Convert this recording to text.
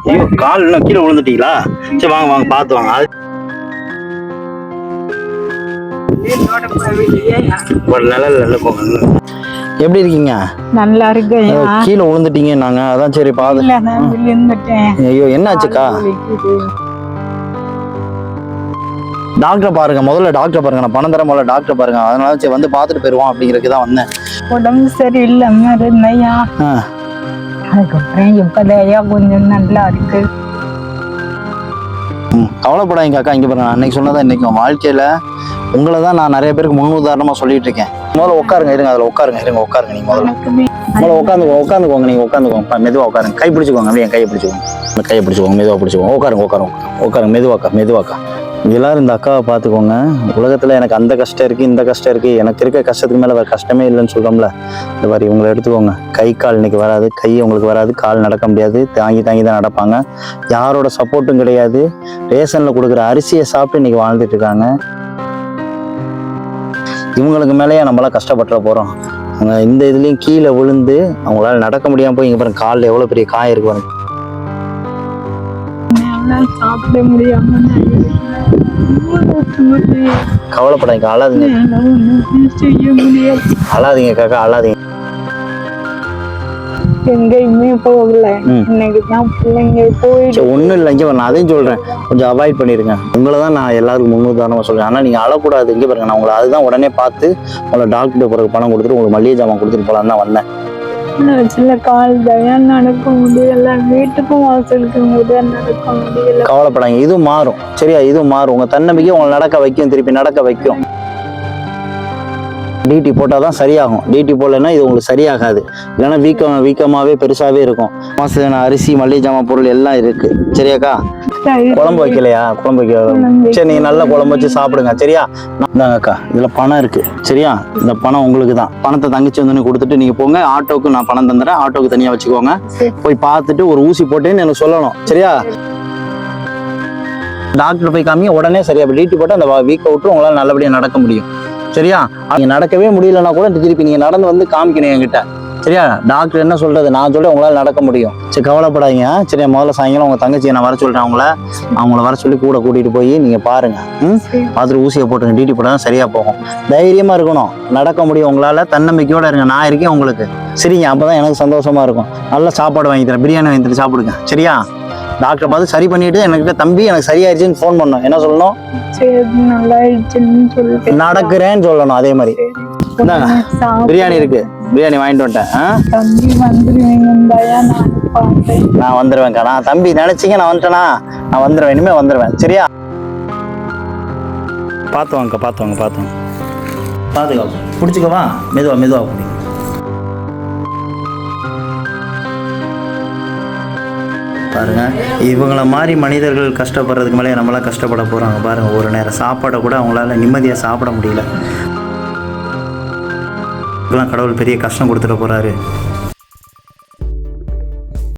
ஐயோ கால் என்ன கீழே விழுந்துட்டீங்களா? சரி வாங்க வாங்க பார்த்து வாங்க. ஒரு நிழல்ல போங்க. எப்படி இருக்கீங்க? நல்லா இருக்கு. கீழே விழுந்துட்டீங்க நாங்க அதான் சரி பாத்து. ஐயோ என்னாச்சுக்கா? டாக்டர் பாருங்க, முதல்ல டாக்டர் பாருங்க. நான் பணம் தர முதல்ல டாக்டர் பாருங்க. அதனால சரி வந்து பார்த்துட்டு போயிடுவோம் அப்படிங்கிறதுக்கு தான் வந்தேன். உடம்பு சரியில்லாம இருந்தையா, அதுக்கப்புறம் இப்பதையா கொஞ்சம் நல்லா இருக்கு. கவலைப்படாதீங்க அக்கா. இங்க பாருங்க, அன்னைக்கு சொன்னதான் இன்னைக்கு வாழ்க்கையில உங்களை தான் நான் நிறைய பேருக்கு முன் உதாரணமா சொல்லிட்டு இருக்கேன். முதல்ல உட்காருங்க, இருங்க அதுல உட்காருங்க, இருங்க உட்காருங்க. நீங்க முதல்ல உட்காந்துக்கோங்க, நீங்க உட்காந்துக்கோங்க, மெதுவா உட்காருங்க. கை பிடிச்சுக்கோங்க, அப்படியே கையை பிடிச்சுக்கோங்க, கையை பிடிச்சுக்கோங்க, மெதுவா பிடிச்சுக்கோங்க. உட்காருங்க, மெதுவாக்கா. எல்லாரும் இந்த அக்காவை பார்த்துக்கோங்க. உலகத்துல எனக்கு அந்த கஷ்டம் இருக்கு, இந்த கஷ்டம் இருக்கு, எனக்கு இருக்க கஷ்டத்துக்கு மேல வேற கஷ்டமே இல்லைன்னு சொல்றோம்ல. இந்த மாதிரி இவங்களை எடுத்துக்கோங்க. கை கால் இன்னைக்கு வராது, கை உங்களுக்கு வராது, கால் நடக்க முடியாது, தாங்கி தான் நடப்பாங்க. யாரோட சப்போர்ட்டும் கிடையாது. ரேஷன்ல கொடுக்குற அரிசியை சாப்பிட்டு இன்னைக்கு வாழ்ந்துட்டு இருக்காங்க. இவங்களுக்கு மேலேயே நம்மளாம் கஷ்டப்பட்டுற போறோம். அவங்க இந்த இதுலயும் கீழே விழுந்து அவங்களால நடக்க முடியாம போய் இங்க பாருங்க, காலில் எவ்வளவு பெரிய காயம் இருக்கு பாருங்க. சாப்பிட முடியாம கவலைப்படாதீங்க, அழாதீங்க காக்கா, அழாதீங்க. எங்கேயுமே போகல, இன்னைக்குதான் பிள்ளைங்க போயிட்டு. ஒண்ணும் இல்லை, இங்க நான் அதையும் சொல்றேன், கொஞ்சம் அவாய்ட் பண்ணிருங்க. உங்களை தான் நான் எல்லாருக்கும் முன்னுதாரணமா சொல்றேன். ஆனா நீங்க அழக்கூடாது. இங்க பாருங்க, நான் உங்களை அதுதான் உடனே பார்த்து உங்களை டாக்டர் பிறகு பணம் கொடுத்துட்டு உங்களுக்கு மளிகை ஜாமான் கொடுத்துட்டு போலான்னு தான் வந்தேன். சில கால் தயம் நடக்க முடியல, வீட்டுக்கும் வாசலுக்கும் கூட நடக்க முடியல. கவலைப்படாங்க, இதுவும் மாறும். சரியா, இதுவும் மாறும். உங்க தன்னம்பிக்கை உங்களை நடக்க வைக்கும், திருப்பி நடக்க வைக்கும். டிடி போட்டாதான் சரியாகும். டிடி போடலைன்னா இது உங்களுக்கு சரியாகாது. இல்லைன்னா வீக்கமாவே பெருசாவே இருக்கும். மாசம் அரிசி மளிகை ஜாமான் பொருள் எல்லாம் இருக்கு. சரியாக்கா? குழம்பு வைக்கலையா? குழம்பு வைக்க சரி, நீங்க நல்ல குழம்பு வச்சு சாப்பிடுங்க. சரியா? இந்தாங்கக்கா, இதுல பணம் இருக்கு. சரியா? இந்த பணம் உங்களுக்கு தான். பணத்தை தங்கச்சி வந்து கொடுத்துட்டு நீங்க போங்க. ஆட்டோக்கு நான் பணம் தந்துடுறேன், ஆட்டோக்கு தனியா வச்சுக்கோங்க. போய் பார்த்துட்டு ஒரு ஊசி போட்டேன்னு எனக்கு சொல்லணும். சரியா? டாக்டர் போய் காமிங்க, உடனே சரியா டிடி போட்டு அந்த வீக்கை விட்டு உங்களால நல்லபடியா நடக்க முடியும். சரியா? நீங்க நடக்கவே முடியலன்னா கூட திருப்பி நீங்க நடந்து வந்து காமிக்கணும் என்கிட்ட. சரியா? டாக்டர் என்ன சொல்றது, நான் சொல்ல உங்களால நடக்க முடியும். சரி, கவலைப்படாதீங்க. சரியா? முதல்ல சாயங்காலம் உங்க தங்கச்சியை நான் வர சொல்றேன். அவங்கள வர சொல்லி கூட கூட்டிட்டு போய் நீங்க பாருங்க. பார்த்துட்டு ஊசியை போட்டுங்க. டிடி போட்டா சரியா போகும். தைரியமா இருக்கணும், நடக்க முடியும் உங்களால. தன்னம்பிக்கையோட இருங்க, நான் இருக்கேன் உங்களுக்கு. சரிங்க? அப்பதான் எனக்கு சந்தோஷமா இருக்கும். நல்ல சாப்பாடு வாங்கி தரேன், பிரியாணி வாங்கி தரேன், சாப்பிடுங்க. சரியா? டாக்டர் பார்த்து சரி பண்ணிட்டு என்கிட்ட தம்பி எனக்கு சரியாயிடுச்சுன்னு ஃபோன் பண்ணணும். என்ன சொல்லணும்? நடக்கிறேன்னு சொல்லணும். அதே மாதிரி பிரியாணி இருக்கு, பிரியாணி வாங்கிட்டு வந்துட்டேன். நான் வந்துருவேன்க்கா. நான் தம்பி நினைச்சிங்க நான் வந்துட்டேனா? நான் வந்துடுவேன், இனிமே வந்துடுவேன். சரியா? பார்த்து வாங்கக்கா, பாத்துக்கோ, பிடிச்சிக்கவா. மெதுவா பாருங்க. இவங்கள மாதிரி மனிதர்கள் கஷ்டப்படுறதுக்கு மேலே நம்மளாம் கஷ்டப்பட போகிறாங்க பாருங்க. ஒரு நேரம் சாப்பாடை கூட அவங்களால நிம்மதியாக சாப்பிட முடியல. இதெல்லாம் கடவுள் பெரிய கஷ்டம் கொடுத்துட போகிறாரு.